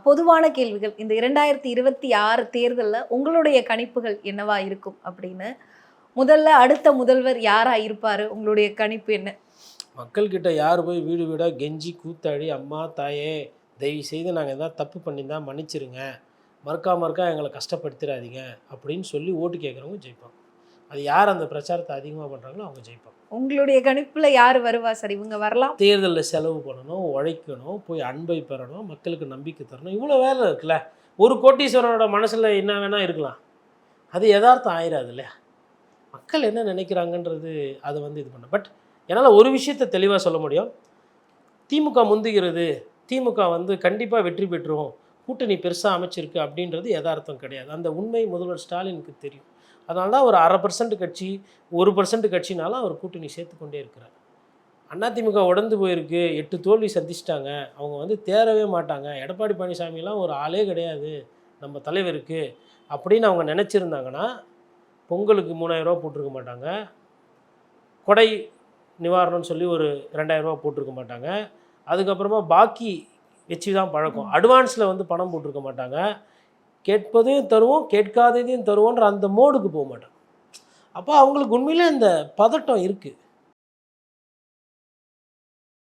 பொதுவான கேள்விகள். இந்த 2026 தேர்தல்ல உங்களுடைய கணிப்புகள் என்னவா இருக்கும் அப்படின்னு. முதல்ல அடுத்த முதல்வர் யாரா இருப்பாரு? உங்களுடைய கணிப்பு என்ன? மக்கள்கிட்ட யார் போய் வீடு வீடாக கெஞ்சி கூத்தாடி, அம்மா தாயே தயவு செய்து நாங்கள் எதாவது தப்பு பண்ணியிருந்தா மன்னிச்சிருங்க, மறுக்கா எங்களை கஷ்டப்படுத்திடாதீங்க அப்படின்னு சொல்லி ஓட்டு கேட்குறவங்க ஜெயிப்பாங்க. அது யார் அந்த பிரச்சாரத்தை அதிகமாக பண்ணுறாங்களோ அவங்க ஜெயிப்பாங்க. உங்களுடைய கணிப்புல யார் வருவா சார்? இவங்க வரலாம். தேர்தலில் செலவு பண்ணணும், உழைக்கணும், போய் அன்பை பெறணும், மக்களுக்கு நம்பிக்கை தரணும், இவ்வளோ வேலை இருக்குல்ல. ஒரு கோட்டீஸ்வரனோட மனசில் என்ன வேணால் இருக்கலாம், அது யதார்த்தம் ஆயிடாது இல்லையா. மக்கள் என்ன நினைக்கிறாங்கன்றது அதை இது பண்ண. பட் என்னால் ஒரு விஷயத்தை தெளிவாக சொல்ல முடியும். திமுக முந்துகிறது, திமுக கண்டிப்பாக வெற்றி பெற்றுரும், கூட்டணி பெருசாக அமைச்சிருக்கு அப்படின்றது யதார்த்தம் கிடையாது. அந்த உண்மை முதல்வர் ஸ்டாலினுக்கு தெரியும். அதனால தான் ஒரு 1/2% கட்சி 1% கட்சினாலும் அவர் கூட்டணி சேர்த்து கொண்டே இருக்கிறார். அதிமுக உடந்து போயிருக்கு, 8 தோல்வி சந்திச்சிட்டாங்க, அவங்க தேரவே மாட்டாங்க, எடப்பாடி பழனிசாமிலாம் ஒரு ஆளே கிடையாது நம்ம தலைவருக்கு அப்படின்னு அவங்க நினச்சிருந்தாங்கன்னா பொங்கலுக்கு 3000 ரூபா போட்டிருக்க மாட்டாங்க, கொடை நிவாரணம்னு சொல்லி ஒரு 2000 ரூபா போட்டிருக்க மாட்டாங்க, அதுக்கப்புறமா பாக்கி வச்சு தான் பழக்கம், அட்வான்ஸில் பணம் போட்டிருக்க மாட்டாங்க, கேட்பதையும் தருவோம் கேட்காததையும் தருவோன்ற அந்த மோடுக்கு போக மாட்டாங்க. அப்போ அவங்களுக்கு உண்மையிலே இந்த பதட்டம் இருக்குது.